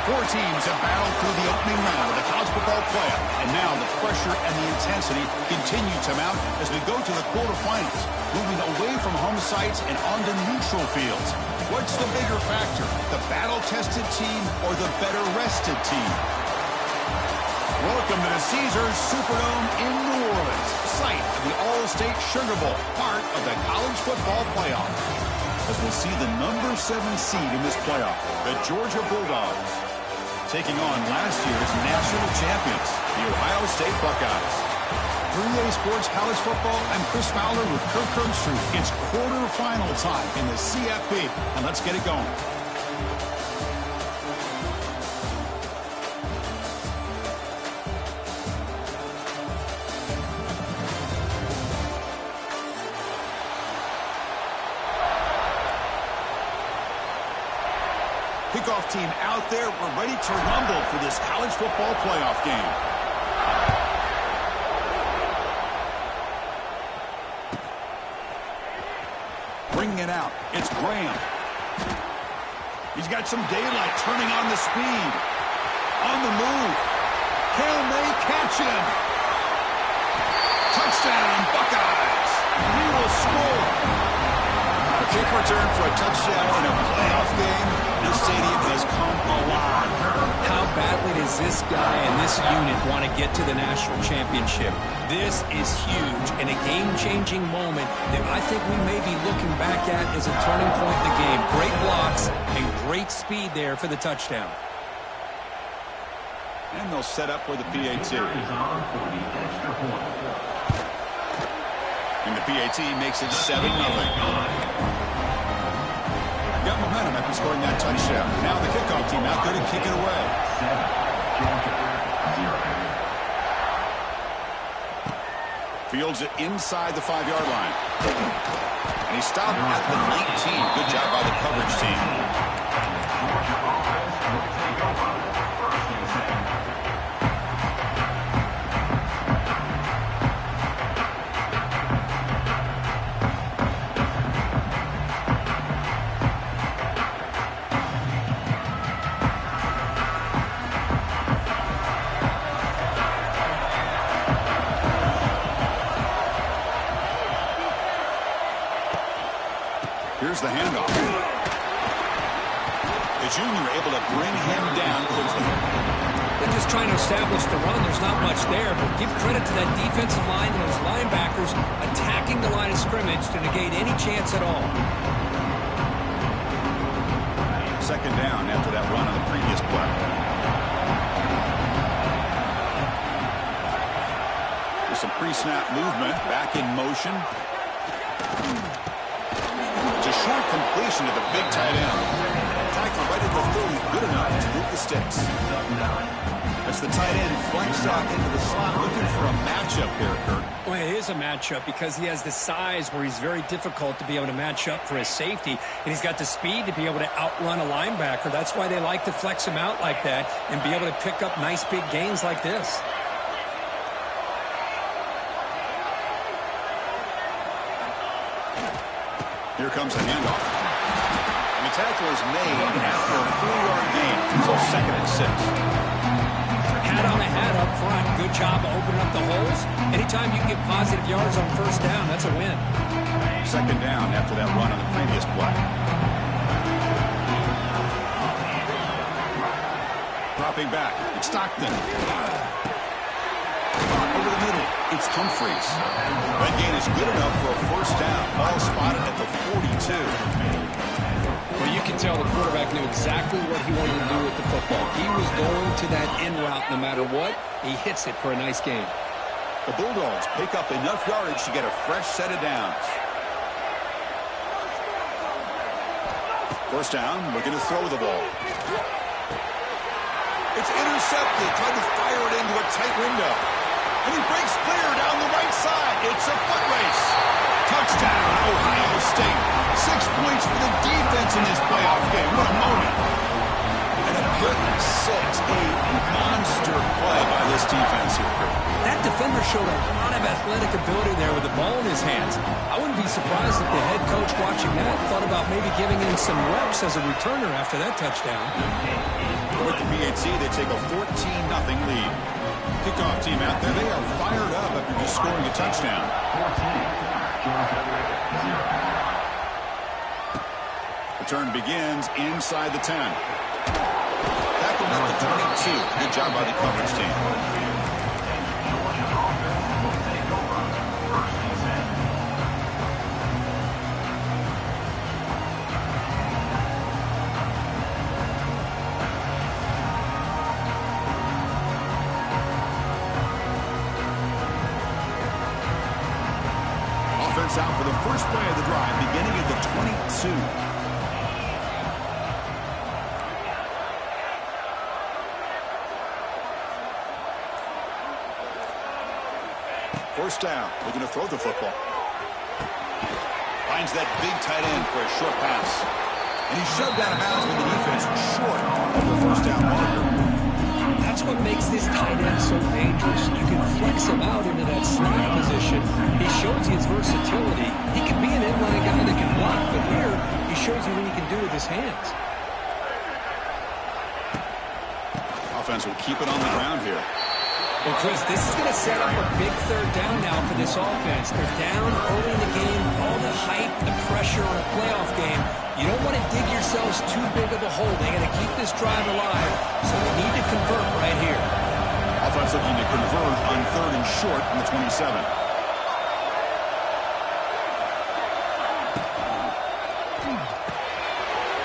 Four teams have battled through the opening round of the college football playoff, and now the pressure and the intensity continue to mount as we go to the quarterfinals, moving away from home sites and onto neutral fields. What's the bigger factor, the battle-tested team or the better-rested team? Welcome to the Caesars Superdome in New Orleans, site of the All-State Sugar Bowl, part of the college football playoff. As we'll see the number 7 seed in this playoff, the Georgia Bulldogs, taking on last year's national champions, the Ohio State Buckeyes. 3A Sports College Football, I'm Chris Fowler with Kirk Herbstreit. It's quarterfinal time in the CFP, and let's get it going. Kickoff team out there. We're ready to rumble for this college football playoff game. Bringing it out. It's Graham. He's got some daylight, turning on the speed. On the move. Can they catch him? Touchdown, Buckeyes. He will score. A kick return for a touchdown in a playoff game. This stadium has come alive. How badly does this guy and this unit want to get to the national championship? This is huge and a game-changing moment that I think we may be looking back at as a turning point in the game. Great blocks and great speed there for the touchdown. And they'll set up with the PAT. And the PAT makes it 7-0. Got momentum after scoring that touchdown. Now the kickoff team out there to kick it away. Fields it inside the 5-yard line. And he stopped at the 19. Good job by the coverage team. Here's the handoff. The junior able to bring him down quickly. They're just trying to establish the run. There's not much there, but give credit to that defensive line and those linebackers attacking the line of scrimmage to negate any chance at all. Second down after that run on the previous play. There's some pre-snap movement, back in motion. Short completion to the big tight end. Tackle right at the 30, good enough to move the sticks. As the tight end flexed out into the slot, looking for a matchup here, Kurt. Well, it is a matchup because he has the size where he's very difficult to be able to match up for his safety, and he's got the speed to be able to outrun a linebacker. That's why they like to flex him out like that and be able to pick up nice big gains like this. Here comes the handoff. And the tackle is made after a 4-yard gain. So 2nd and 6. Hat on a hat up front. Good job of opening up the holes. Anytime you get positive yards on first down, that's a win. 2nd down after that run on the previous play. Dropping back. It's Stockton. Over the middle, it's Humphreys. That gain is good enough for a first down. Ball spotted at the 42. Well, you can tell the quarterback knew exactly what he wanted to do with the football. He was going to that in route no matter what. He hits it for a nice gain. The Bulldogs pick up enough yardage to get a fresh set of downs. First down, looking to throw the ball. It's intercepted, trying to fire it into a tight window. And he breaks clear down the right side. It's a foot race. Touchdown, Ohio State. 6 points for the defense in this playoff game. What a moment. And a good 6, a monster play by this defense here. That defender showed a lot of athletic ability there with the ball in his hands. I wouldn't be surprised if the head coach watching that thought about maybe giving him some reps as a returner after that touchdown. With the PHC, they take a 14-0 lead. Kickoff team out there, they are fired up after just scoring a touchdown. Return begins inside the 10. Tackle at the 22. Good job by the coverage team. Offense out for the first play of the drive, beginning at the 22. First down, looking to throw the football. Finds that big tight end for a short pass. And he's shoved out of bounds with the defense short of the first down marker. That's what makes this tight end so dangerous. You can flex him out into that snap position. He shows you his versatility. He can be an inline guy that can block, but here he shows you what he can do with his hands. Offense will keep it on the ground here. Well, Chris, this is going to set up a big third down now for this offense. They're down early in the game, all the hype, the pressure on a playoff game. You don't want to dig yourselves too big of a hole. They got to keep this drive alive, so they need to convert right here. Offense looking to convert on third and short from the 27.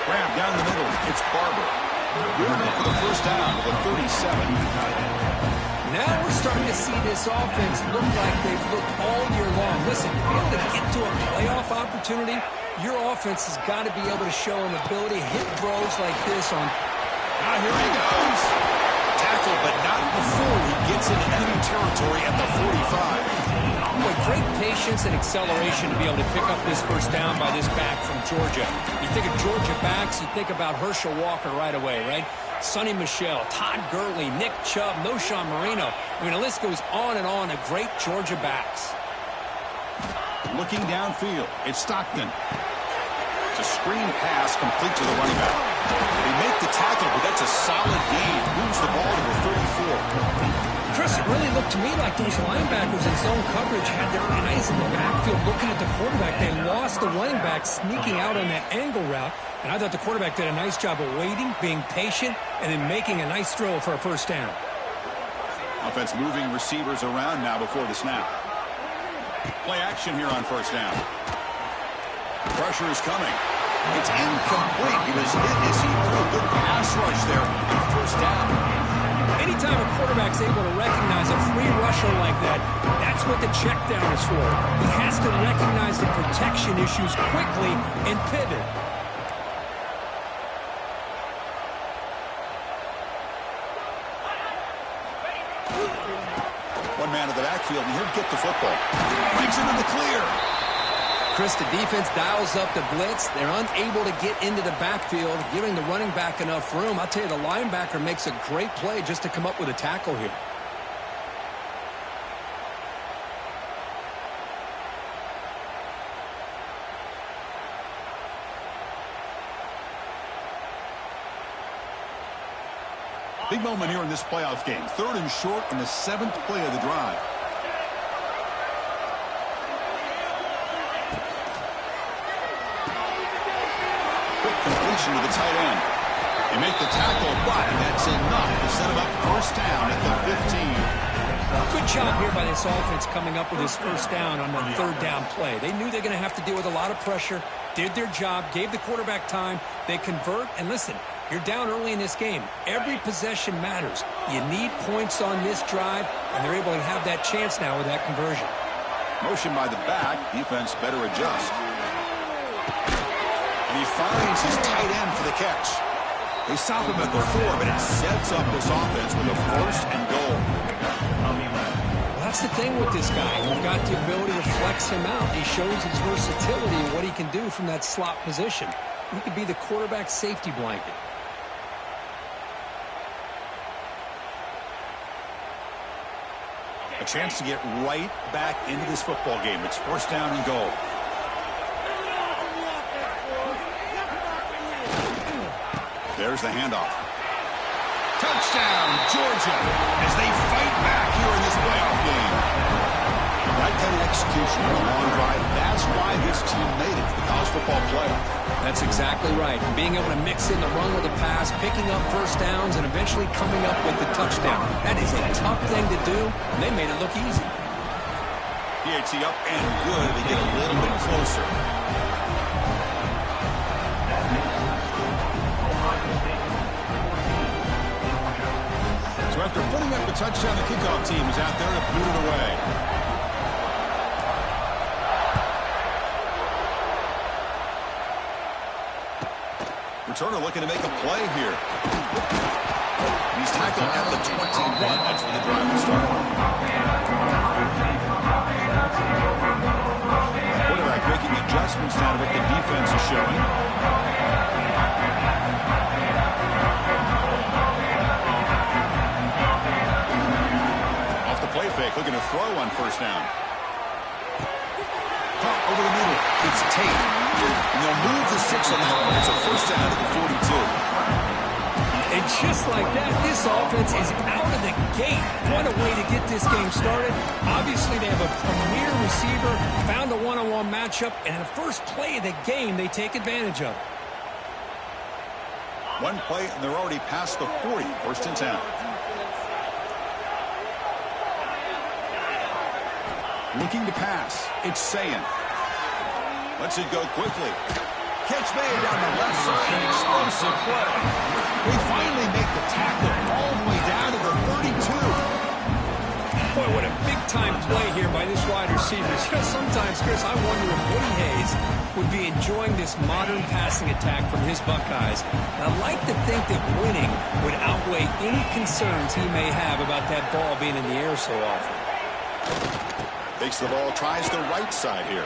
Grab down the middle. It's Barber. Good enough for the first down to the 37. Now we're starting to see this offense look like they've looked all year long. Listen, to be able to get to a playoff opportunity, your offense has got to be able to show an ability to hit throws like this on. Now here he goes. Tackle, but not before he gets into enemy territory at the 45. Boy, great patience and acceleration to be able to pick up this first down by this back from Georgia. You think of Georgia backs, you think about Herschel Walker right away, right? Sonny Michel, Todd Gurley, Nick Chubb, Knowshon Moreno. I mean, the list goes on and on of great Georgia backs. Looking downfield, it's Stockton. It's a screen pass complete to the running back. They make the tackle, but that's a solid gain. Moves the ball to the 34. Chris, it really looked to me like those linebackers in zone coverage had their eyes in the backfield looking at the quarterback. They lost the running back sneaking out on that angle route. And I thought the quarterback did a nice job of waiting, being patient, and then making a nice throw for a first down. Offense moving receivers around now before the snap. Play action here on first down. Pressure is coming. It's incomplete. He was hit as he threw a good pass rush there on first down. Anytime a quarterback's able to recognize a free rusher like that, that's what the check down is for. He has to recognize the protection issues quickly and pivot. One man in the backfield, and he'll get the football. Brings it in the clear. Chris, the defense dials up the blitz. They're unable to get into the backfield, giving the running back enough room. I'll tell you, the linebacker makes a great play just to come up with a tackle here. Big moment here in this playoff game. Third and short in the 7th play of the drive. Quick completion to the tight end. They make the tackle, but that's enough to set him up first down at the 15. Good job here by this offense coming up with his first down on the third down play. They knew they're going to have to deal with a lot of pressure, did their job, gave the quarterback time. They convert, and listen, you're down early in this game. Every possession matters. You need points on this drive, and they're able to have that chance now with that conversion. Motion by the back. Defense better adjust. And he finds his tight end for the catch. They stop him at the 4, but it sets up this offense with a first and goal. Well, that's the thing with this guy. You've got the ability to flex him out. He shows his versatility and what he can do from that slot position. He could be the quarterback safety blanket. A chance to get right back into this football game. It's first down and goal. There's the handoff. Touchdown, Georgia, as they fight back here in this playoff game. Right kind of execution on a long drive. That's why this team made it to the college football playoff. That's exactly right. Being able to mix in the run with the pass, picking up first downs, and eventually coming up with the touchdown. That is a tough thing to do, and they made it look easy. PAT up and good. They get a little bit closer. So after putting up the touchdown, the kickoff team is out there to boot it away. Returner looking to make a play here. He's tackled at the 21. That's where the drive will start. Quarterback making adjustments out of what the defense is showing. Off the play fake, looking to throw on first down. Pump over the middle. It's Tate. And they'll move the 6 on that one. It's a first down to the 42. And just like that, this offense is out of the gate. What a way to get this game started. Obviously, they have a premier receiver, found a one-on-one matchup, and in the first play of the game, they take advantage of it. One play, and they're already past the 40. First and 10. Looking to pass. It's Sayin. Lets it go quickly. Catch made down the left side. Explosive play. They finally make the tackle all the way down to the 32. Boy, what a big-time play here by this wide receiver. You know, sometimes, Chris, I wonder if Woody Hayes would be enjoying this modern passing attack from his Buckeyes. And I'd like to think that winning would outweigh any concerns he may have about that ball being in the air so often. Takes the ball, tries the right side here.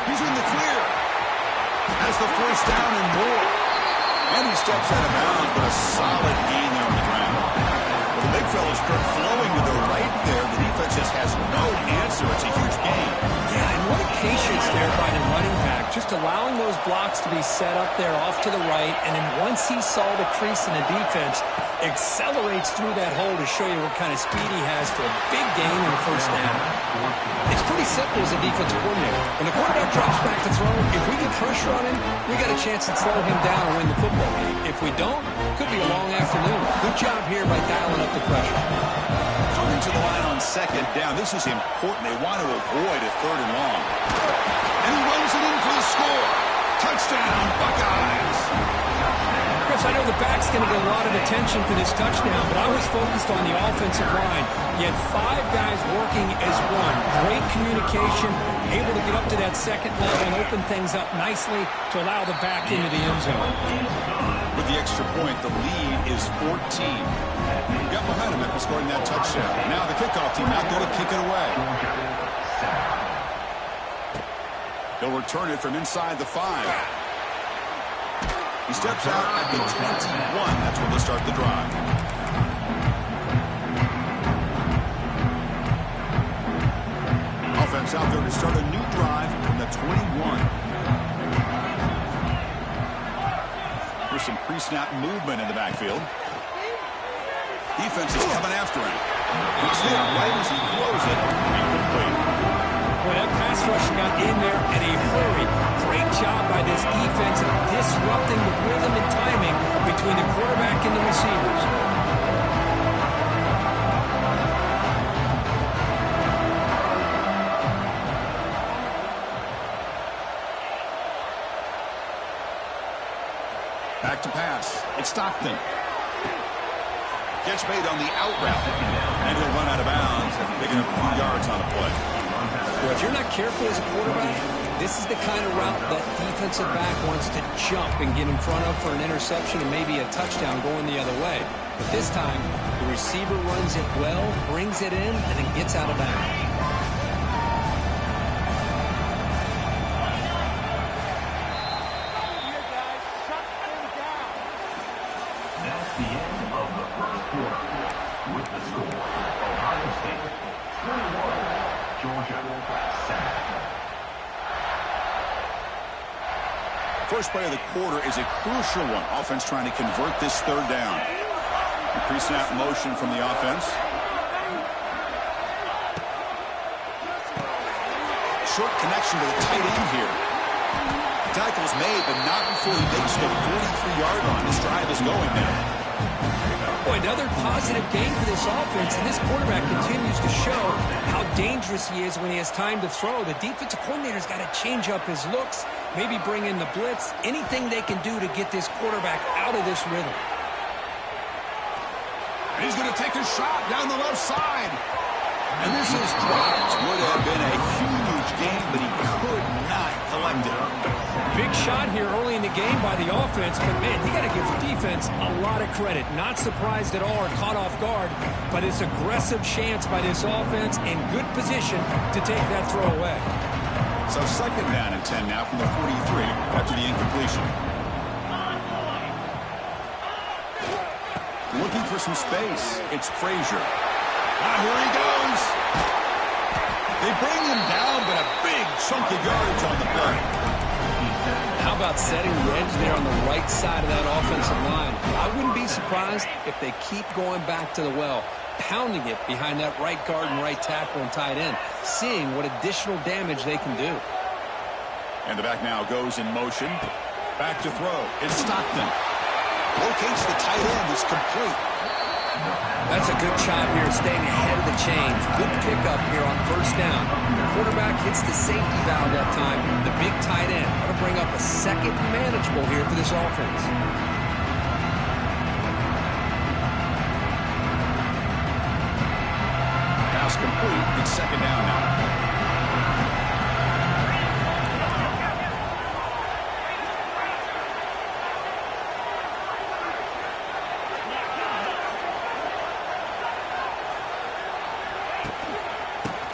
He's in the clear. Has the first down and more. And he steps out of bounds, but a solid gain there on the ground. Well, the big fella's flowing to the right there. The defense just has no answer. It's a huge gain. Yeah, and what a patience there by the running back. Just allowing those blocks to be set up there off to the right. And then once he saw the crease in the defense, accelerates through that hole to show you what kind of speed he has for a big gain in the first down. It's pretty simple as a defensive coordinator. When the quarterback drops back to throw, if we get pressure on him, we got a chance to slow him down and win the football game. If we don't, could be a long afternoon. Good job here by dialing up the pressure. Coming to the line on second down. This is important. They want to avoid a third and long. And he runs it in for the score. Touchdown, Buckeyes. Chris, I know the back's going to get a lot of attention for this touchdown, but I was focused on the offensive line. You had 5 guys working as one. Great communication, able to get up to that second level and open things up nicely to allow the back into the end zone. With the extra point, the lead is 14. Got behind him after scoring that touchdown. Now the kickoff team out there to kick it away. They'll return it from inside the 5. He steps out at the 21. That's when they'll start the drive. Offense out there to start a new drive from the 21. There's some pre-snap movement in the backfield. Defense is coming after him. He's hit right as he throws it. Incomplete. Well, that pass rush got in there in a hurry. Great job by this defense disrupting the rhythm and timing between the quarterback and the receivers. Back to pass. It's Stockton. Catch made on the out route. And he'll run out of bounds, picking up a few yards on the play. Well, if you're not careful as a quarterback, this is the kind of route that defensive back wants to jump and get in front of for an interception and maybe a touchdown going the other way. But this time, the receiver runs it well, brings it in, and then gets out of bounds. First play of the quarter is a crucial one. Offense trying to convert this third down. Pre-snap motion from the offense. Short connection to the tight end here. Tackle's made, but not before he makes the 43-yard line. This drive is going now. Boy, another positive game for this offense, and this quarterback continues to show how dangerous he is when he has time to throw. The defensive coordinator's got to change up his looks, maybe bring in the blitz, anything they can do to get this quarterback out of this rhythm. He's going to take a shot down the left side. And this is dropped. Would have been a huge game, but he could not collect it. Big shot here early in the game by the offense, but man, you got to give the defense a lot of credit. Not surprised at all or caught off guard, but it's aggressive chance by this offense in good position to take that throw away. So second down and 10 now from the 43 after the incompletion. Looking for some space. It's Frazier. Ah, here he goes. They bring him down, but a big chunk of yardage on the play. How about setting the edge there on the right side of that offensive line? I wouldn't be surprised if they keep going back to the well, pounding it behind that right guard and right tackle and tight end, seeing what additional damage they can do. And the back now goes in motion. Back to throw. It's Stockton. Locates the tight end. It's complete. That's a good job here, staying ahead of the chains. Good pickup here on first down. The quarterback hits the safety valve that time. The big tight end. Going to bring up a second manageable here for this offense. Pass complete. It's second down now.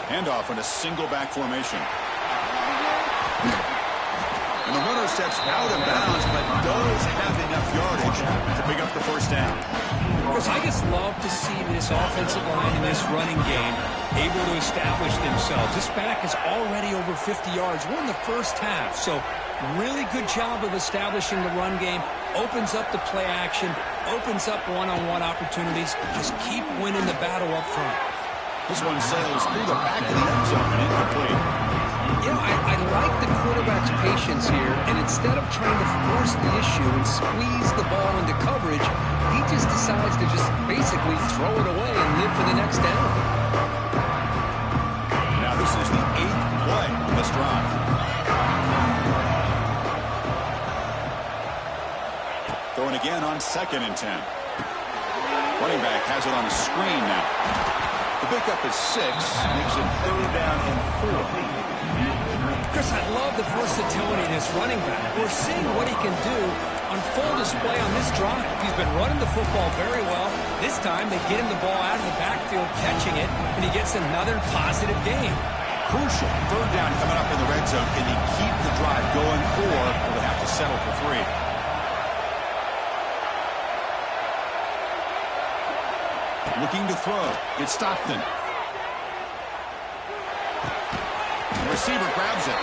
Handoff in a single back formation. And the runner steps out of bounds, but does have enough yardage to pick up the first down. Chris, I just love to see this offensive line in this running game able to establish themselves. This back is already over 50 yards. We're in the first half, so really good job of establishing the run game. Opens up the play action, opens up one-on-one opportunities. Just keep winning the battle up front. This one sails through the back of the end zone and incomplete. You know, I like the quarterback's patience here, and instead of trying to force the issue and squeeze the ball into coverage, he just decides to just basically throw it away and live for the next down. Now this is the 8th play on this drive. Throwing again on 2nd and 10. Running back has it on a screen now. The pickup is 6, makes it 3rd down and 4. Chris, I love the versatility of this running back. We're seeing what he can do on full display on this drive. He's been running the football very well. This time, they get him the ball out of the backfield, catching it, and he gets another positive game. Crucial 3rd down coming up in the red zone. Can he keep the drive going, or will they have to settle for 3? Looking to throw. It's Stockton. The receiver grabs it.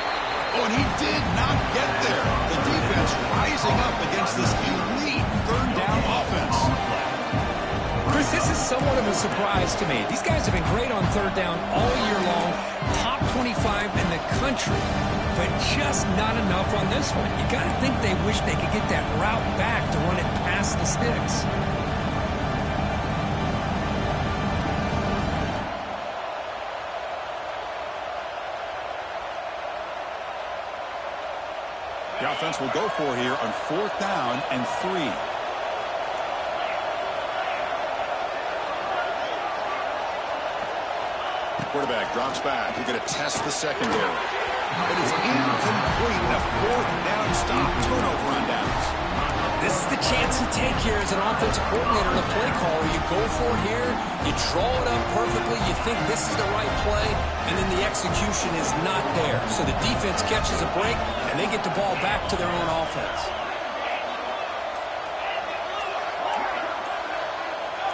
Oh, and he did not get there. The defense rising up against this elite 3rd down offense. Chris, this is somewhat of a surprise to me. These guys have been great on 3rd down all year long. Top 25 in the country. But just not enough on this one. You got to think they wish they could get that route back to run it past the sticks. The offense will go for here on 4th down and 3. Quarterback drops back. We're going to test the secondary. But it's incomplete. A 4th down stop. Turnover on downs. This is the chance you take here as an offensive coordinator and a play caller. You go for it here, you draw it up perfectly, you think this is the right play, and then the execution is not there. So the defense catches a break, and they get the ball back to their own offense.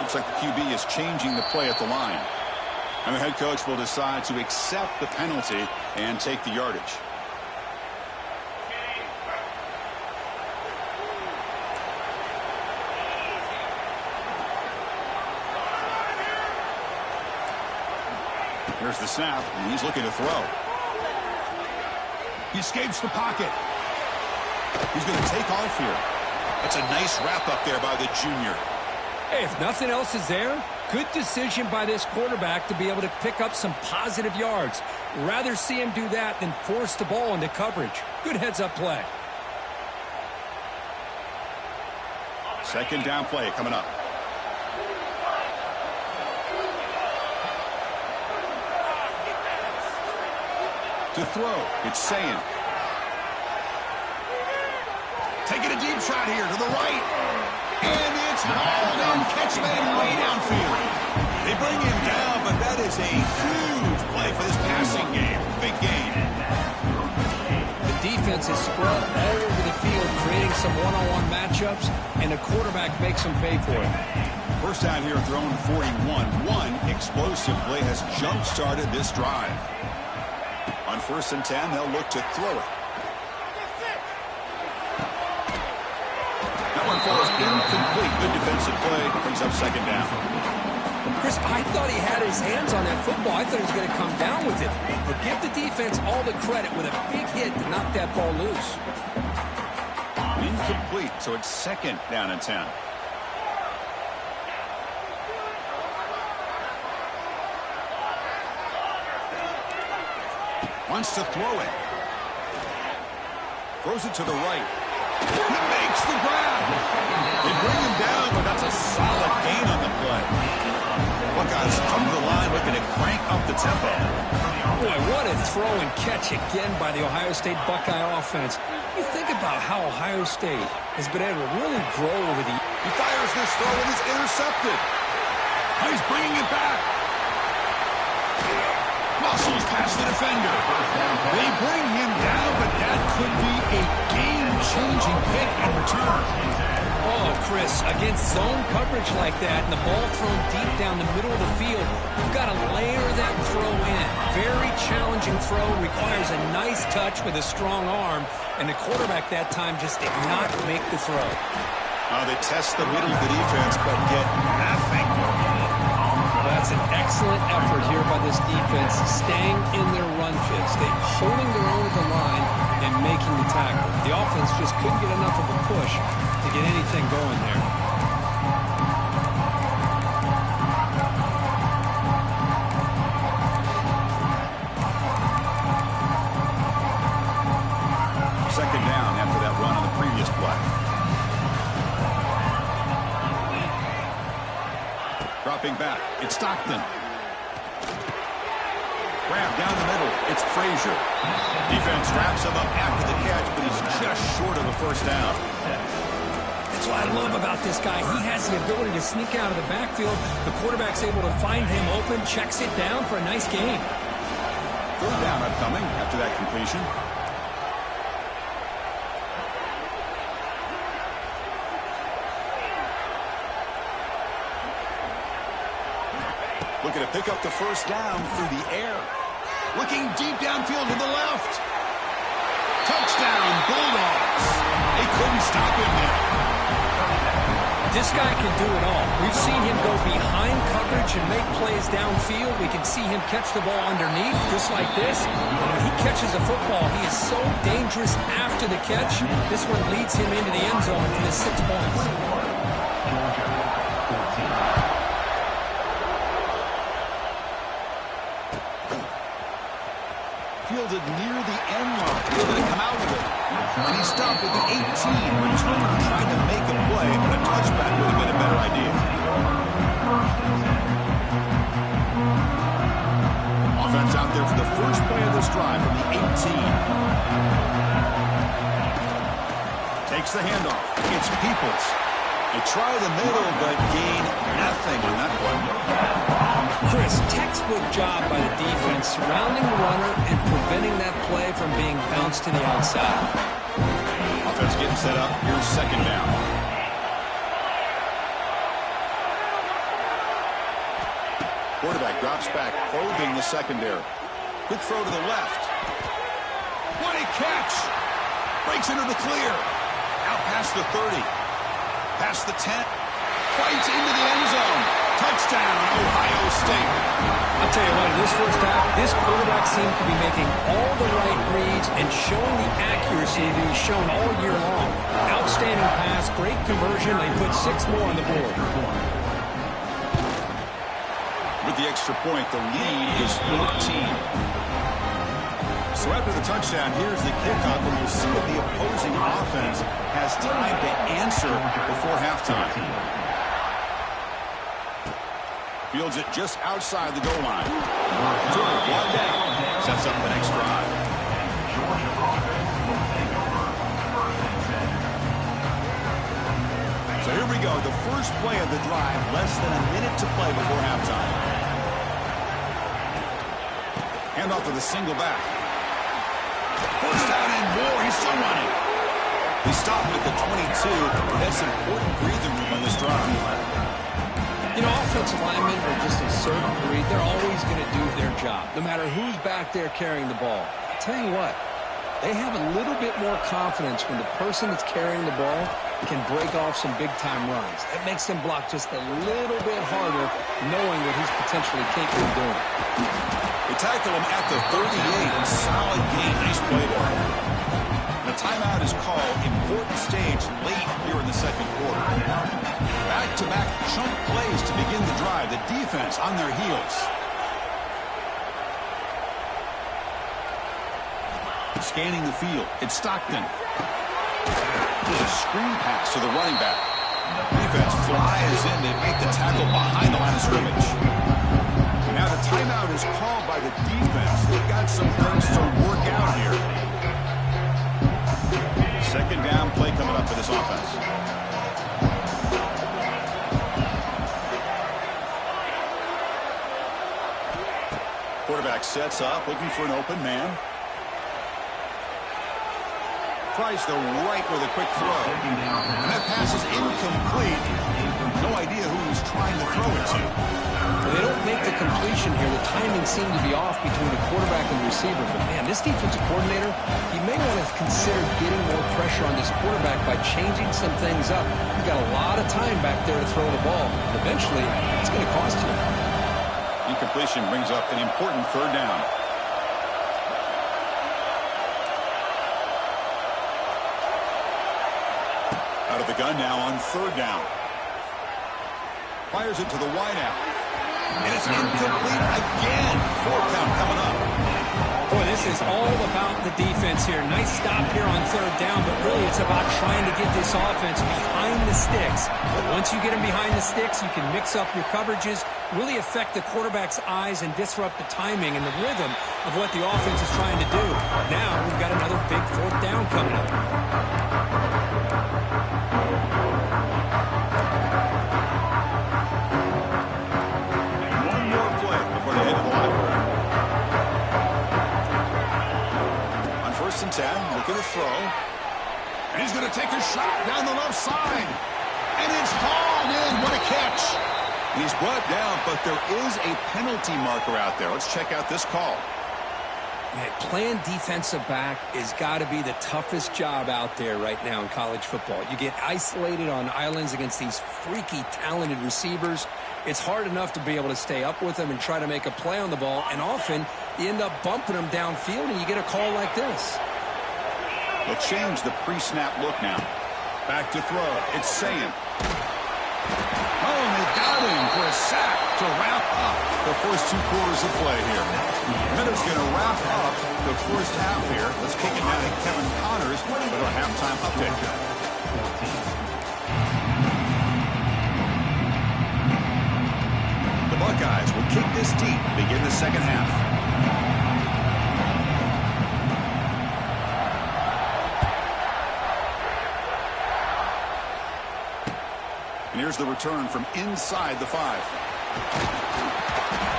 Looks like the QB is changing the play at the line. And the head coach will decide to accept the penalty and take the yardage. Here's the snap, and he's looking to throw. He escapes the pocket. He's going to take off here. That's a nice wrap up there by the junior. Hey, if nothing else is there, good decision by this quarterback to be able to pick up some positive yards. Rather see him do that than force the ball into coverage. Good heads-up play. Second down play coming up. To throw, it's Sayin. Taking a deep shot here to the right. And it's hauled in, catch made way downfield. They bring him down, but that is a huge play for this passing game. Big gain. The defense is spread all over the field, creating some one-on-one matchups, and the quarterback makes them pay for it. First down here, thrown 41. One explosive play has jump-started this drive. On 1st and 10, they'll look to throw it. That one falls incomplete. Good defensive play. Brings up second down. Chris, I thought he had his hands on that football. I thought he was going to come down with it. But give the defense all the credit with a big hit to knock that ball loose. Incomplete, so it's second down and 10. Wants to throw it. Throws it to the right. He makes the grab. They bring him down, but that's a solid gain on the play. Buckeyes come to the line looking to crank up the tempo. Boy, what a throw and catch again by the Ohio State Buckeye offense. You think about how Ohio State has been able to really grow over the... He fires this throw and it's intercepted. He's bringing it back. Muscles past the defender. They bring him down, but that could be a game-changing pick in return. Oh, Chris, against zone coverage like that and the ball thrown deep down the middle of the field, you've got to layer that throw in. Very challenging throw, requires a nice touch with a strong arm, and the quarterback that time just did not make the throw. They test the middle of the defense, but get nothing. That's an excellent effort here by this defense, staying in their run fit, holding their own at the line and making the tackle. The offense just couldn't get enough of a push to get anything going there. Second down after that run on the previous play. Dropping back, it's Stockton. Grab down the middle, it's Frazier. Defense wraps him up after the catch, but he's just short of a first down. That's what I love about this guy. He has the ability to sneak out of the backfield. The quarterback's able to find him open, checks it down for a nice gain. Third down upcoming after that completion. Looking to pick up the first down through the air. Looking deep downfield to the left. Touchdown, Bulldogs. They couldn't stop him there. This guy can do it all. We've seen him go behind coverage and make plays downfield. We can see him catch the ball underneath, just like this. And when he catches a football, he is so dangerous after the catch. This one leads him into the end zone for the 6 points. Fielded near the end line. They're going to come out with it. And he stopped at the 18. Returner tried to make a play, but a touchback would have been a better idea. Offense out there for the first play of this drive from the 18. Takes the handoff. It's Peoples. They try the middle, but gain nothing on that one. Chris, textbook job by the defense, surrounding the runner and preventing that play from being bounced to the outside. Offense getting set up. Here's second down. Quarterback drops back, probing the secondary. Quick throw to the left. What a catch! Breaks into the clear. Out past the 30. Past the 10. Fights into the end zone. Touchdown, Ohio State. I'll tell you what, in this first half, this quarterback seemed to be making all the right reads and showing the accuracy that he's shown all year long. Outstanding pass, great conversion. They put 6 more on the board. With the extra point, the lead is 14. So after the touchdown, here's the kickoff, and we'll see if the opposing offense has time to answer before halftime. Fields it just outside the goal line. Took it, one down. Sets up the next drive. So here we go. The first play of the drive. Less than a minute to play before halftime. Hand off to the single back. First down and more. He's still running. He stopped at the 22. That's important breathing room on this drive. You know, offensive linemen are just a certain breed. They're always going to do their job, no matter who's back there carrying the ball. I'll tell you what, they have a little bit more confidence when the person that's carrying the ball can break off some big-time runs. That makes them block just a little bit harder, knowing what he's potentially capable of doing. They tackle him at the 38. Solid gain. Nice play there. The timeout is called. Important stage late here in the second quarter. Back-to-back chunk plays to begin the drive. The defense on their heels. Scanning the field. It's Stockton. There's a screen pass to the running back. Defense flies in. They make the tackle behind the line of scrimmage. Now the timeout is called by the defense. They've got some things to work out here. Second down play coming up for this offense. Quarterback sets up, looking for an open man. Tries the right with a quick throw. And that pass is incomplete. No idea who he's trying to throw it to. Well, they don't make the completion here. The timing seemed to be off between the quarterback and the receiver. But, man, this defensive coordinator, he may want to consider getting more pressure on this quarterback by changing some things up. You've got a lot of time back there to throw the ball. Eventually, it's going to cost you. Incompletion brings up an important third down. Out of the gun now on third down. Fires it to the wideout. And it's incomplete again. Fourth down coming up. Boy, this is all about the defense here. Nice stop here on third down, but really it's about trying to get this offense behind the sticks. But once you get them behind the sticks, you can mix up your coverages, really affect the quarterback's eyes and disrupt the timing and the rhythm of what the offense is trying to do. Now we've got another big fourth down coming up. One more play before they head to the line. On 1st and 10, looking to throw. And he's going to take a shot down the left side. And it's hauled in. What a catch. And he's brought down, but there is a penalty marker out there. Let's check out this call. Man, playing defensive back has got to be the toughest job out there right now in college football. You get isolated on islands against these freaky, talented receivers. It's hard enough to be able to stay up with them and try to make a play on the ball, and often you end up bumping them downfield and you get a call like this. They'll change the pre-snap look now. Back to throw. It's Sayin. Oh, and they got him for a sack to wrap up the first 2 quarters of play here. Minutes going to wrap up the first half here. Let's kick it down to Kevin Connors with our halftime update. The Buckeyes will kick this deep to begin the second half. And here's the return from inside the 5.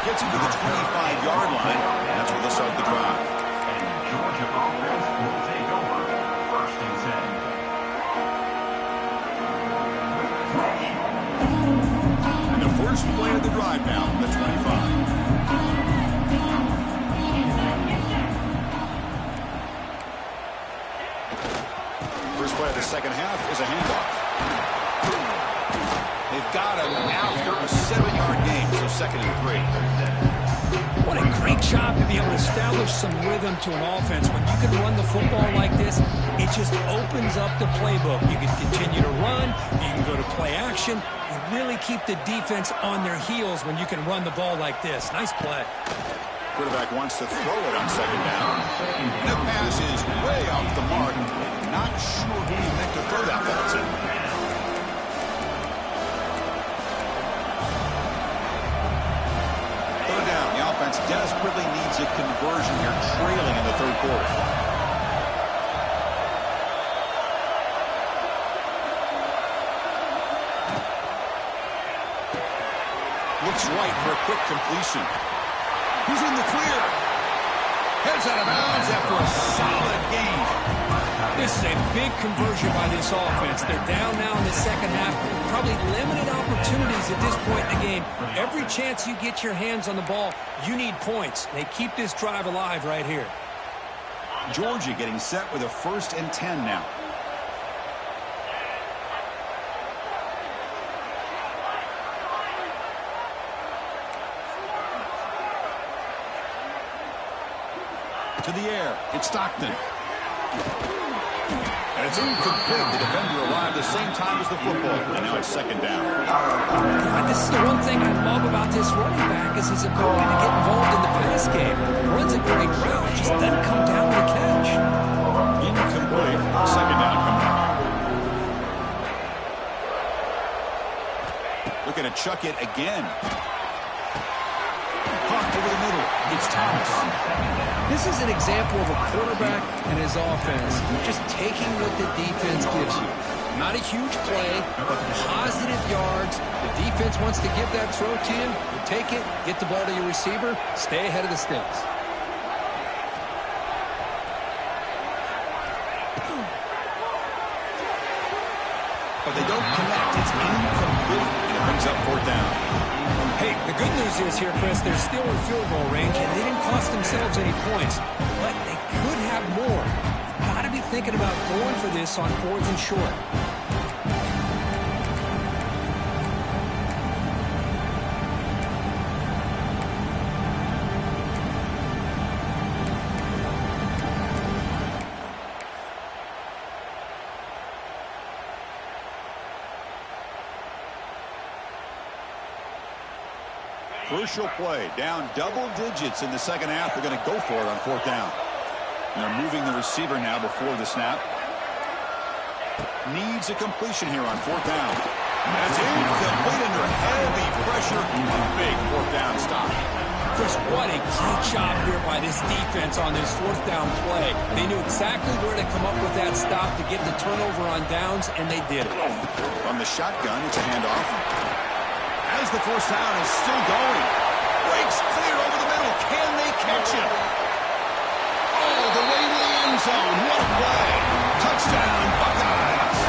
Gets him to the 25-yard line, and that's where they'll start the drive. And Georgia offense will take over 1st and 10. And the first play of the drive now from the 25. First play of the second half is a handoff. They've got him after a 7-yard gain, so 2nd and 3. What a great job to be able to establish some rhythm to an offense. When you can run the football like this, it just opens up the playbook. You can continue to run, you can go to play action, and really keep the defense on their heels when you can run the ball like this. Nice play. Quarterback wants to throw it on 2nd down. The pass is way off the mark. Not sure who he meant to throw that ball to. Third down. The offense desperately needs a conversion here, trailing in the 3rd quarter. Looks right for a quick completion. He's in the clear. Heads out of bounds after a solid gain. This is a big conversion by this offense. They're down now in the second half. Probably limited opportunities at this point in the game. Every chance you get your hands on the ball, you need points. They keep this drive alive right here. Georgia getting set with a 1st and 10 now. To the air, it's Stockton. And it's incomplete. The defender arrived the same time as the football. And now it's 2nd down. This is the one thing I love about this running back is his ability to get involved in the pass game. Runs a great route, just doesn't come down to the catch. Incomplete. 2nd down coming up. Looking to chuck it again. Caught over the middle. It's Thomas. This is an example of a quarterback and his offense just taking what the defense gives you. Not a huge play, but positive yards. The defense wants to give that throw to you. You take it, get the ball to your receiver, stay ahead of the sticks. But they don't connect. It's incomplete. And it brings up 4th down. Hey, the good news is here, Chris, they're still in field goal range, and they didn't cost themselves any points. But they could have more. You've got to be thinking about going for this on 4th and short. Crucial play. Down double digits in the second half. They're going to go for it on 4th down. And they're moving the receiver now before the snap. Needs a completion here on 4th down. And it's incomplete under heavy pressure. A big 4th down stop. Chris, what a great job here by this defense on this 4th down play. They knew exactly where to come up with that stop to get the turnover on downs, and they did it. From the shotgun, it's a handoff. As the 4th down is still going. Breaks clear over the middle. Can they catch him? Oh, the way to the end zone. What a play. Touchdown, Buckeyes.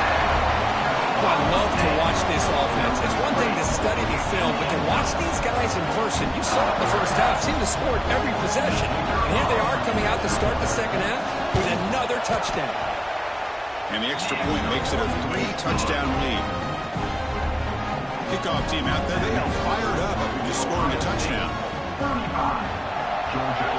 Oh, I love to watch this offense. It's one thing to study the film, but to watch these guys in person. You saw it in the first half. Seemed to score every possession. And here they are coming out to start the second half with another touchdown. And the extra point makes it a 3-touchdown lead. Kickoff team out there, they are fired up after just scoring a touchdown. 35, Georgia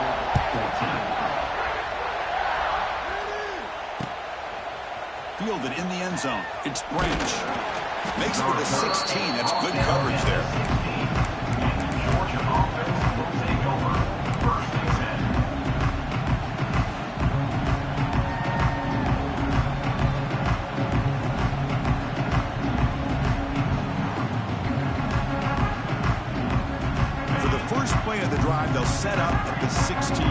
14. Fielded in the end zone. It's Branch. Makes it to the 16. That's good coverage there. Georgia offense will take over 1st and 10. For the first play of the drive, they'll set up at the 16.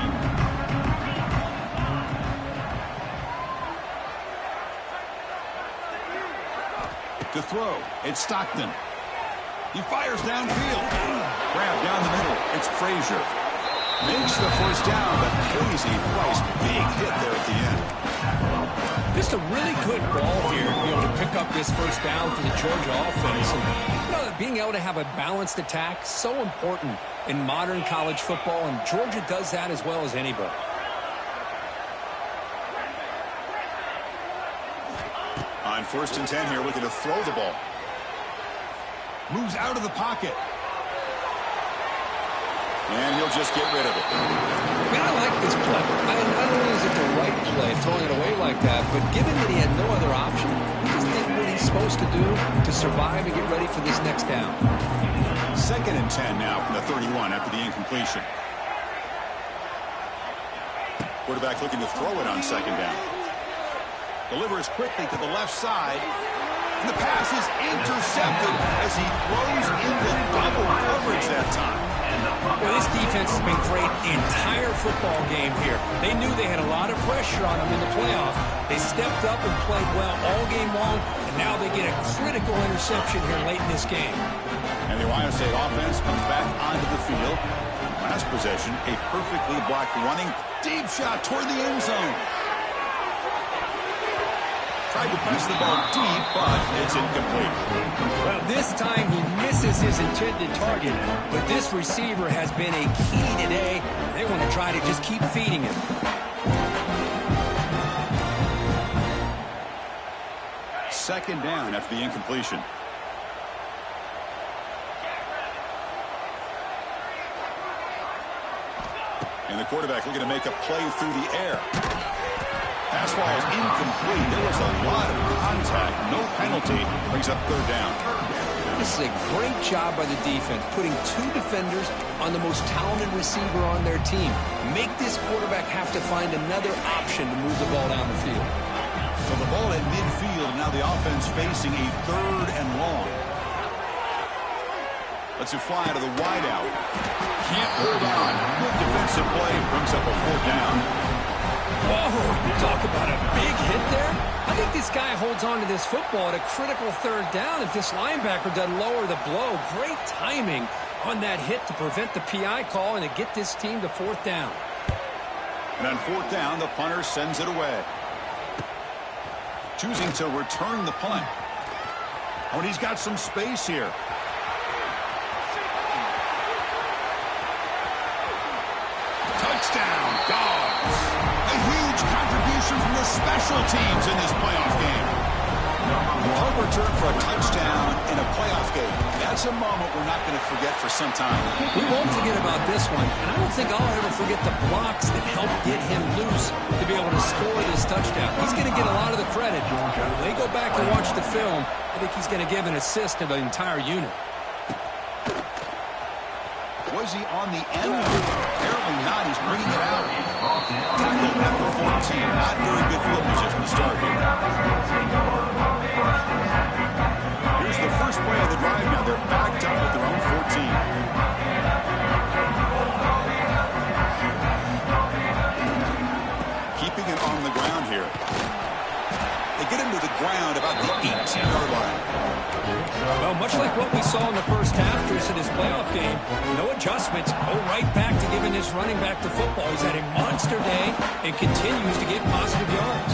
To throw, it's Stockton. He fires downfield. Grab down the middle. It's Frazier. Makes the first down, but crazy price. Big hit there at the end. Just a really good ball here to be able to pick up this first down for the Georgia offense. And, being able to have a balanced attack, so important in modern college football, and Georgia does that as well as anybody. On 1st and 10 here, looking to throw the ball. Moves out of the pocket. And he'll just get rid of it. I like this play. Not only is it the right play, throwing it away like that, but given that he had no other option, he just did what he's supposed to do to survive and get ready for this next down. 2nd and 10 now from the 31 after the incompletion. Quarterback looking to throw it on 2nd down. Delivers quickly to the left side. And the pass is intercepted as he throws into double coverage that time. Well, this defense has been great the entire football game here. They knew they had a lot of pressure on them in the playoff. They stepped up and played well all game long, and now they get a critical interception here late in this game. And the Ohio State offense comes back onto the field. Last possession, a perfectly blocked running deep shot toward the end zone. Tried to press the ball deep, but it's incomplete. Well, this time he misses his intended target, but this receiver has been a key today. They want to try to just keep feeding him. 2nd down after the incompletion. And the quarterback looking to make a play through the air. Pass ball is incomplete. There was a lot of contact. No penalty. Brings up 3rd down. This is a great job by the defense, putting 2 defenders on the most talented receiver on their team. Make this quarterback have to find another option to move the ball down the field. So the ball at midfield. Now the offense facing a 3rd and long. Lets it fly to the wideout. Can't hold on. Good defensive play. Brings up a 4th down. Whoa, talk about a big hit there. I think this guy holds on to this football at a critical 3rd down if this linebacker doesn't lower the blow. Great timing on that hit to prevent the PI call and to get this team to 4th down. And on 4th down, the punter sends it away. Choosing to return the punt. Oh, and he's got some space here. Touchdown, Dogs. A huge contribution from the special teams in this playoff game. Punt return for a touchdown in a playoff game. That's a moment we're not going to forget for some time. We won't forget about this one, and I don't think I'll ever forget the blocks that helped get him loose to be able to score this touchdown. He's going to get a lot of the credit. When they go back and watch the film, I think he's going to give an assist to the entire unit. Was he on the end? Apparently not. He's bringing it out. Tackled at the 14. Not very good field position to start here. Here's the first play of the drive now. They're backed up at their own 14. Keeping it on the ground here. They get him to the ground about the 18-yard line. Well, much like what we saw in the first half, Chris, in his playoff game, no adjustments, go right back to giving this running back the football. He's had a monster day and continues to get positive yards.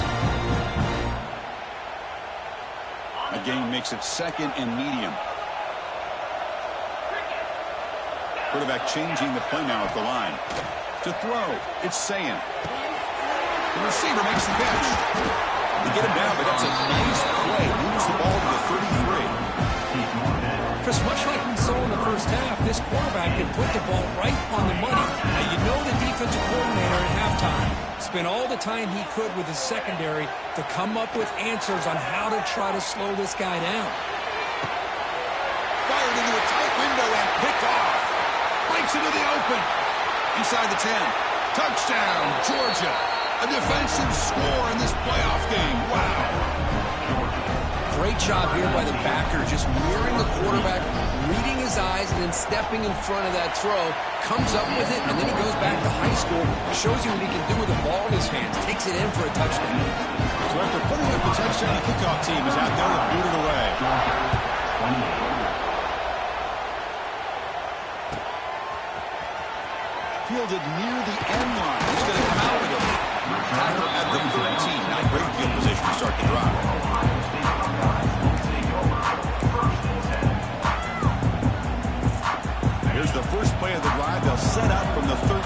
A gain makes it 2nd and medium. Quarterback changing the play now at the line. To throw, it's Sayin. The receiver makes the catch. They get him down, but that's a nice play. Moves the ball to the 33. Chris, much like we saw in the first half, this quarterback can put the ball right on the money. Now, you know the defensive coordinator at halftime spent all the time he could with his secondary to come up with answers on how to try to slow this guy down. Fired into a tight window and picked off. Breaks into the open. Inside the 10. Touchdown, Georgia. A defensive score in this playoff game. Wow. Great job here by the backer, just mirroring the quarterback, reading his eyes, and then stepping in front of that throw. Comes up with it, and then he goes back to high school. Shows you what he can do with the ball in his hands. Takes it in for a touchdown. So after putting up the touchdown, the kickoff team is out there to boot it away. fielded near the end line. He's going to come out with a tackle at the 13. Not great field position to start the drive. Here's the first play of the drive. They'll set up from the 13.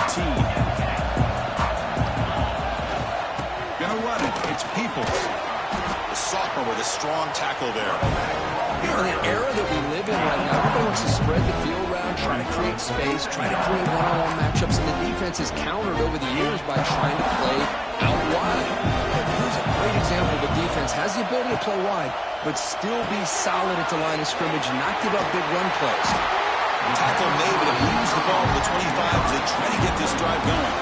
Gonna run it. It's Peoples. The sophomore with a strong tackle there. In the era that we live in right now, everybody wants to spread the field around, try to create space, try to create one-on-one matchups, and the defense has countered over the years by trying to play out wide. Here's a great example of a defense has the ability to play wide, but still be solid at the line of scrimmage and not give up big run plays. Tackle made, but it moves the ball to the 25 as they try to get this drive going.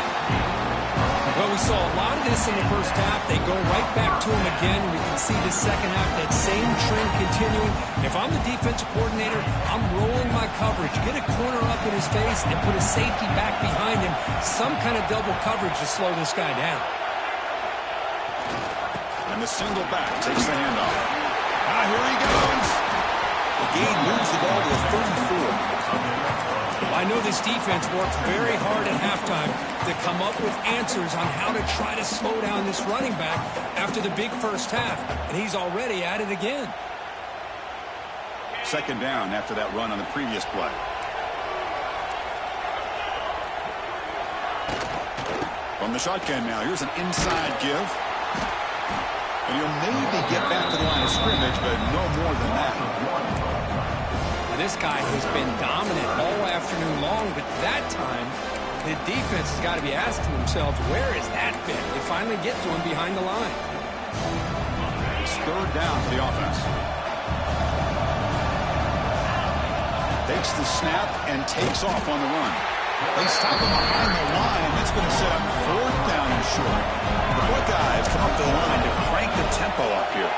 Well, we saw a lot of this in the first half. They go right back to him again. We can see the second half, that same trend continuing. If I'm the defensive coordinator, I'm rolling my coverage. Get a corner up in his face and put a safety back behind him. Some kind of double coverage to slow this guy down. And the single back takes the handoff. Here he goes. The gain moves the ball to the 34. I know this defense worked very hard at halftime to come up with answers on how to try to slow down this running back after the big first half, and he's already at it again. Second down after that run on the previous play. From the shotgun now, here's an inside give. And he'll maybe get back to the line of scrimmage, but no more than that. This guy has been dominant all afternoon long, but that time, the defense has got to be asking themselves, where has that been? They finally get to him behind the line. It's third down for the offense. Takes the snap and takes off on the run. They stop him behind the line. That's going to set up fourth down and short. The Buckeyes come up to the line to crank the tempo up here.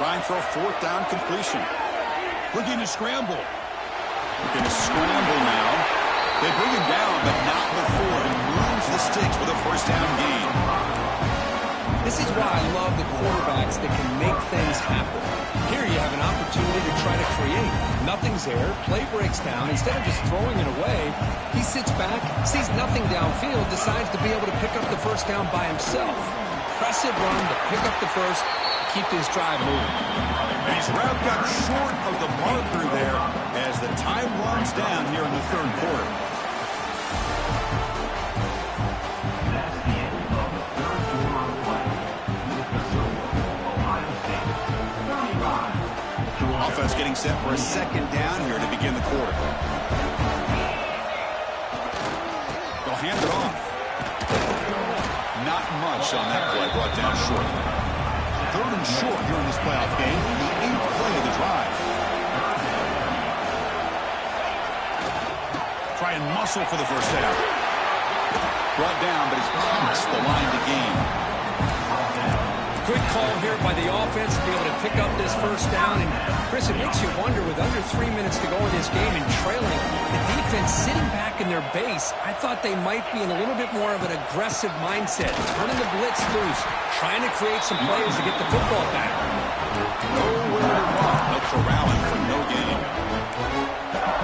Trying for a fourth down completion. Looking to scramble. Looking to scramble now. They bring him down, but not before he moves the sticks with a first down gain. This is why I love the quarterbacks that can make things happen. Here you have an opportunity to try to create. Nothing's there. Play breaks down. Instead of just throwing it away, he sits back, sees nothing downfield, decides to be able to pick up the first down by himself. Impressive run to pick up the first, keep this drive moving. And he's wrapped up short of the marker there as the time runs down here in the third quarter. That's the end of the third quarter of play. Minnesota, Ohio State, 35. Offense getting set for a second down here to begin the quarter. They'll hand it off. Not much on that play, brought down short. Third and short here in this playoff game, the 8th play of the drive. Try and muscle for the first down. Brought down, but he's past the line to gain. Good call here by the offense to be able to pick up this first down. And, Chris, it makes you wonder, with under 3 minutes to go in this game and trailing, the defense sitting back in their base, I thought they might be in a little bit more of an aggressive mindset, turning the blitz loose, trying to create some plays to get the football back. Nowhere to run. They'll corral him for no gain.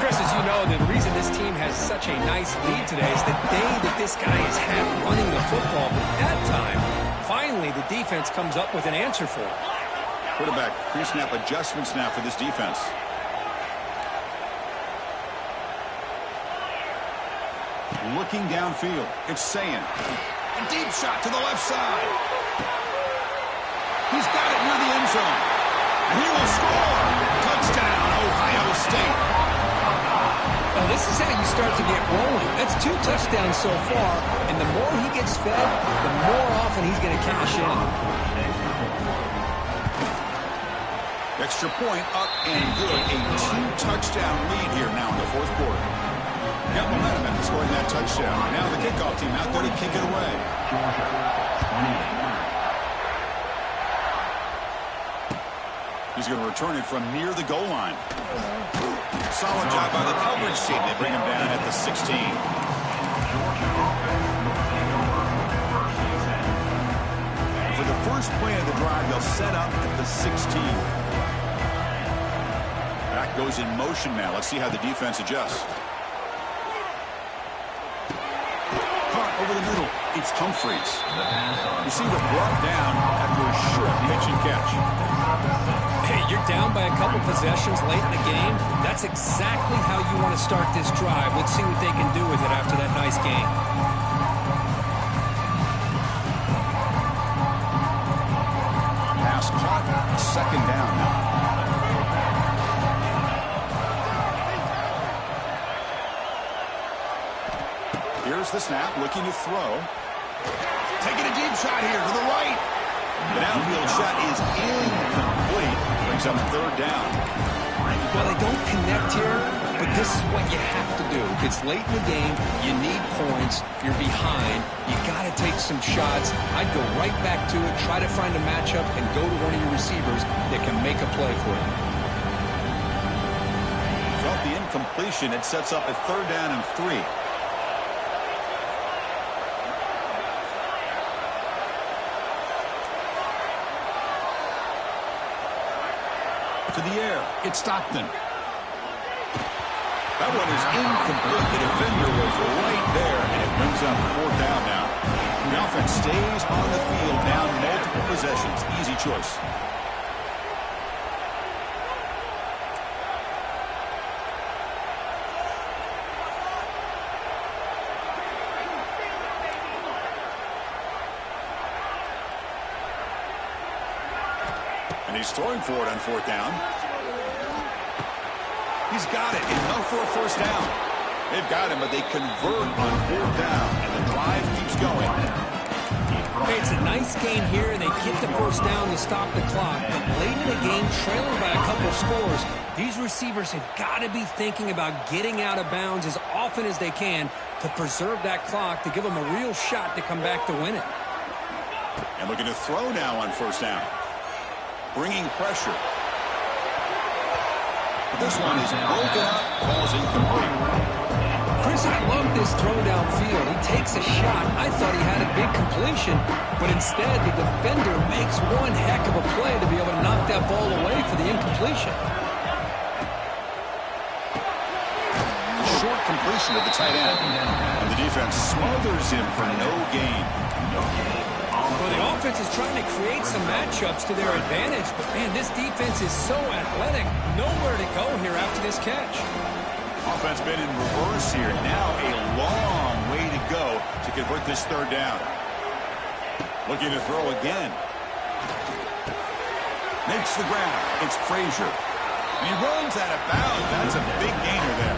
Chris, as you know, the reason this team has such a nice lead today is the day that this guy has had running the football. But at that time, finally, the defense comes up with an answer for it. Quarterback pre-snap adjustments now for this defense. Looking downfield. It's Sayin. A deep shot to the left side. He's got it near the end zone. And he will score. Touchdown, Ohio State. Well, this is how you start to get rolling. That's 2 touchdowns so far, and the more he gets fed, the more often he's going to cash in. Extra point up and good. A 2-touchdown lead here now in the fourth quarter. Got momentum after scoring that touchdown. Now the kickoff team out there to kick it away. He's going to return it from near the goal line. Solid job by the coverage team. They bring him down at the 16. For the first play of the drive, they'll set up at the 16. Back goes in motion now. Let's see how the defense adjusts. Caught over the middle. It's Humphries. Receiver brought down after a short pitch and catch. Hey, you're down by a couple possessions late in the game. That's exactly how you want to start this drive. Let's see what they can do with it after that nice game. Pass caught. Second down now. Here's the snap, looking to throw. Taking a deep shot here to the right. The downfield shot is incomplete. Brings up third down. Well, they don't connect here, but this is what you have to do. It's late in the game. You need points. You're behind. You got to take some shots. I'd go right back to it, try to find a matchup, and go to one of your receivers that can make a play for you. Felt the incompletion. It sets up a third down and 3. To the air. It's Stockton. That one is incomplete. The defender was right there, and it brings up fourth down now. The offense stays on the field, down multiple possessions. Easy choice. And he's throwing for it on fourth down. He's got it. Enough for a first down. They've got him, but they convert on fourth down, and the drive keeps going. Hey, it's a nice game here, and they get the first down to stop the clock. But late in the game, trailing by a couple scores, these receivers have got to be thinking about getting out of bounds as often as they can to preserve that clock, to give them a real shot to come back to win it. And looking to throw now on first down. Bringing pressure. But this one is broken up. Ball's incomplete. Chris, I love this throw downfield. He takes a shot. I thought he had a big completion, but instead the defender makes one heck of a play to be able to knock that ball away for the incompletion. Short completion to the tight end. And the defense smothers him for no gain. Well, the offense is trying to create some matchups to their advantage, but man, this defense is so athletic. Nowhere to go here after this catch. Offense been in reverse here. Now a long way to go to convert this third down. Looking to throw again. Makes the grab. It's Frazier. And he runs out of bounds. That's a big gainer there.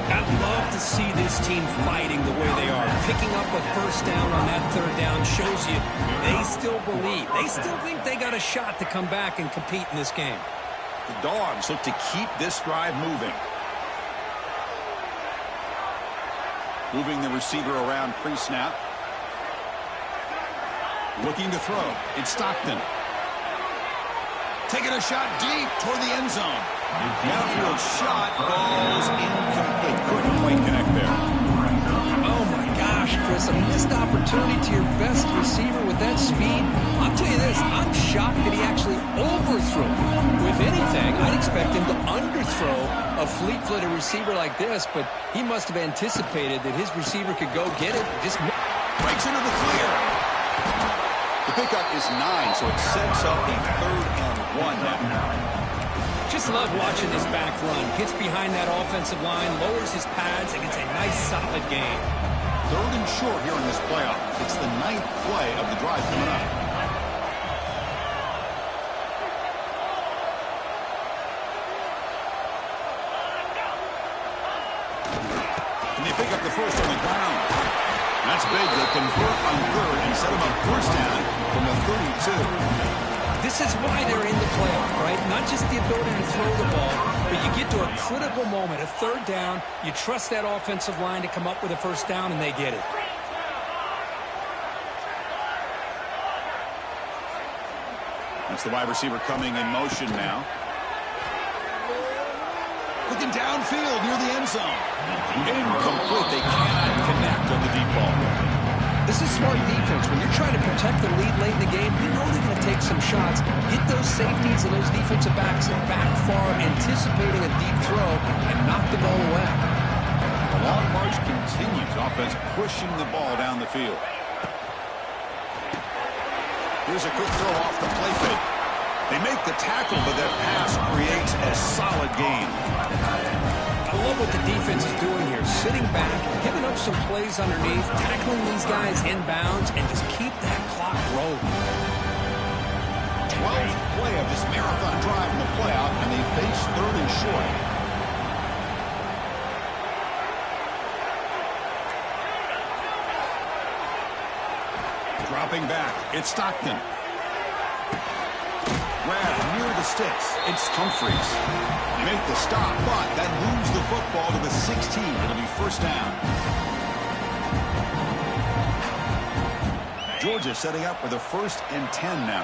I'd love to see this team fighting the way they are. Picking up a first down on that third down shows you they still believe. They still think they got a shot to come back and compete in this game. The Dogs look to keep this drive moving. Moving the receiver around pre-snap. Looking to throw. It's Stockton. Taking a shot deep toward the end zone. Downfield shot falls incomplete. Couldn't quite connect there. Oh my gosh, Chris, a missed opportunity to your best receiver with that speed. I'll tell you this, I'm shocked that he actually overthrew. If anything, I'd expect him to underthrow a fleet-footed receiver like this, but he must have anticipated that his receiver could go get it. Just breaks into the clear. The pickup is 9, so it sets up a 3rd and 1 now. Just love watching this back run. Gets behind that offensive line, lowers his pads, and gets a nice solid gain. 3rd and short here in this playoff. It's the 9th play of the drive coming up. And they pick up the first on the ground. That's big. They convert on 3rd and set them up first down from the 32. This is why they're in the playoff, right? Not just the ability to throw the ball, but you get to a critical moment, a 3rd down. You trust that offensive line to come up with a first down, and they get it. That's the wide receiver coming in motion now. Looking downfield near the end zone. Incomplete. They cannot connect on the deep ball. This is smart defense. When you're trying to protect the lead late in the game, you know they're going to take some shots. Get those safeties and those defensive backs back far, anticipating a deep throw, and knock the ball away. The long march continues. Offense pushing the ball down the field. Here's a quick throw off the play fake. They make the tackle, but that pass creates a solid gain. I love what the defense is doing here. Sitting back, giving up some plays underneath, tackling these guys inbounds, and just keep that clock rolling. 12th play of this marathon drive in the playoff, and they face 3rd and short. Dropping back, it's Stockton. Grab near the sticks. It's Humphries. They make the stop, but that moves the football to the 16. It'll be first down. Georgia setting up for the 1st and 10 now.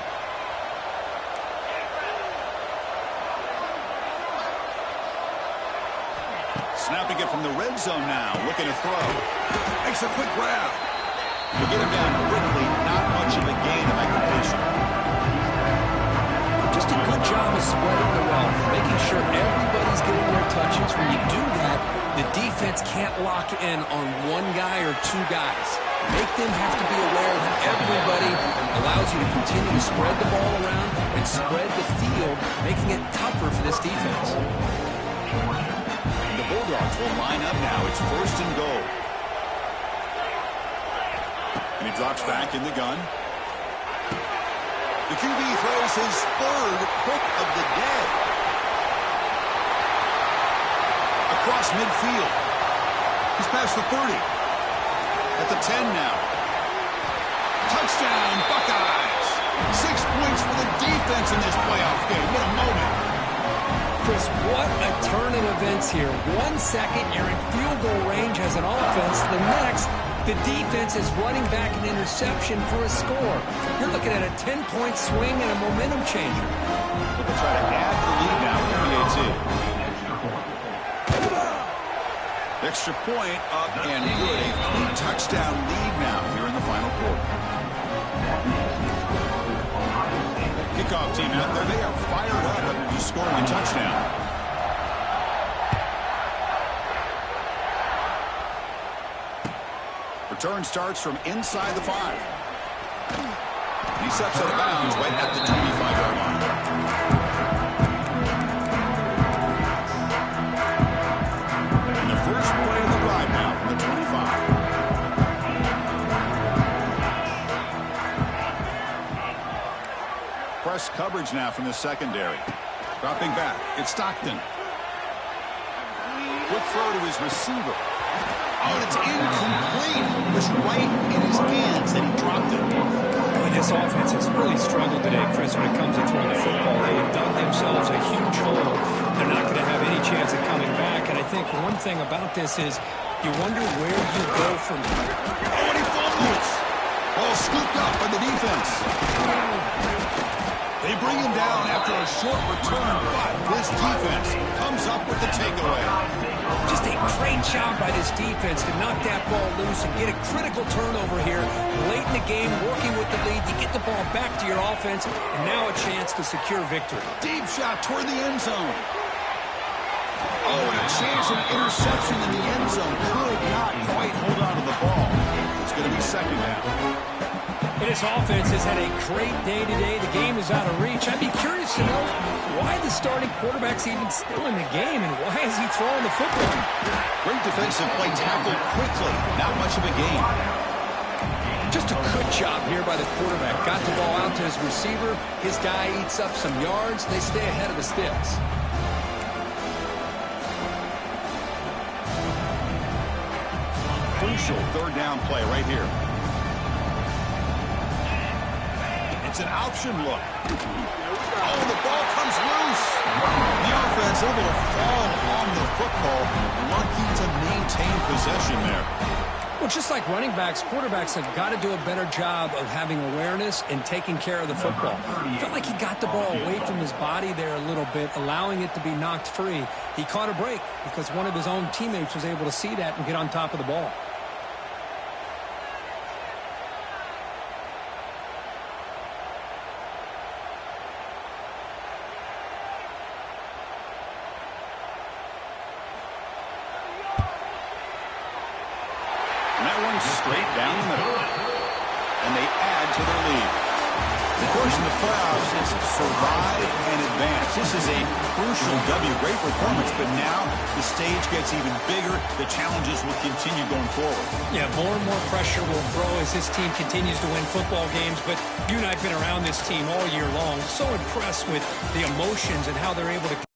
Snapping it from the red zone now. Looking to throw. Makes a quick grab. To get him down quickly, not much of a gain of that completion. Just a good job of spreading the wealth, making sure everybody's getting their touches. When you do that, the defense can't lock in on one guy or two guys. Make them have to be aware of everybody. Allows you to continue to spread the ball around and spread the field, making it tougher for this defense. The Bulldogs will line up now. It's 1st and goal. And he drops back in the gun. The QB throws his 3rd pick of the day. Across midfield. He's past the 30. At the 10 now. Touchdown, Buckeyes. 6 points for the defense in this playoff game. What a moment. Chris, what a turn in events here. 1 second, you're in field goal range as an offense. The next, the defense is running back an interception for a score. You're looking at a 10-point swing and a momentum changer. They'll try to add the lead now with PAT. Extra point up and good. A 3-touchdown lead now here in the final quarter. Kickoff team out there. They are fired up after just scoring a touchdown. Return starts from inside the 5. He steps out of bounds right at the 25-yard line. And the first play of the drive now from the 25. Press coverage now from the secondary. Dropping back, it's Stockton. Quick throw to his receiver. Oh, and it's incomplete. It was right in his hands that he dropped it. Boy, this offense has really struggled today, Chris, when it comes to throwing the football. They have dug themselves a huge hole. They're not going to have any chance of coming back. And I think one thing about this is you wonder where you go from here. Oh, and he fumbles. Ball scooped up by the defense. They bring him down after a short return, but this defense comes up with the takeaway. Just a great job by this defense to knock that ball loose and get a critical turnover here late in the game, working with the lead. You get the ball back to your offense, and now a chance to secure victory. Deep shot toward the end zone. Oh, and a chance of interception in the end zone. Could not quite hold on to the ball. It's going to be second down. And his offense has had a great day today. The game is out of reach. I'd be curious to know why the starting quarterback's even still in the game, and why is he throwing the football? Great defensive play, tackled quickly. Not much of a gain. Just a good job here by the quarterback. Got the ball out to his receiver. His guy eats up some yards. They stay ahead of the sticks. Crucial third down play right here. It's an option look. Oh, the ball comes loose. The offense able to fall on the football. Lucky to maintain possession there. Well, just like running backs, quarterbacks have got to do a better job of having awareness and taking care of the football. Felt like he got the ball away from his body there a little bit, allowing it to be knocked free. He caught a break because one of his own teammates was able to see that and get on top of the ball. straight down the middle. And they add to their lead. Of course, in the playoffs, it's survive and advance. This is a crucial W. Great performance, but now the stage gets even bigger. The challenges will continue going forward. Yeah, more and more pressure will grow as this team continues to win football games. But you and I have been around this team all year long. So impressed with the emotions and how they're able to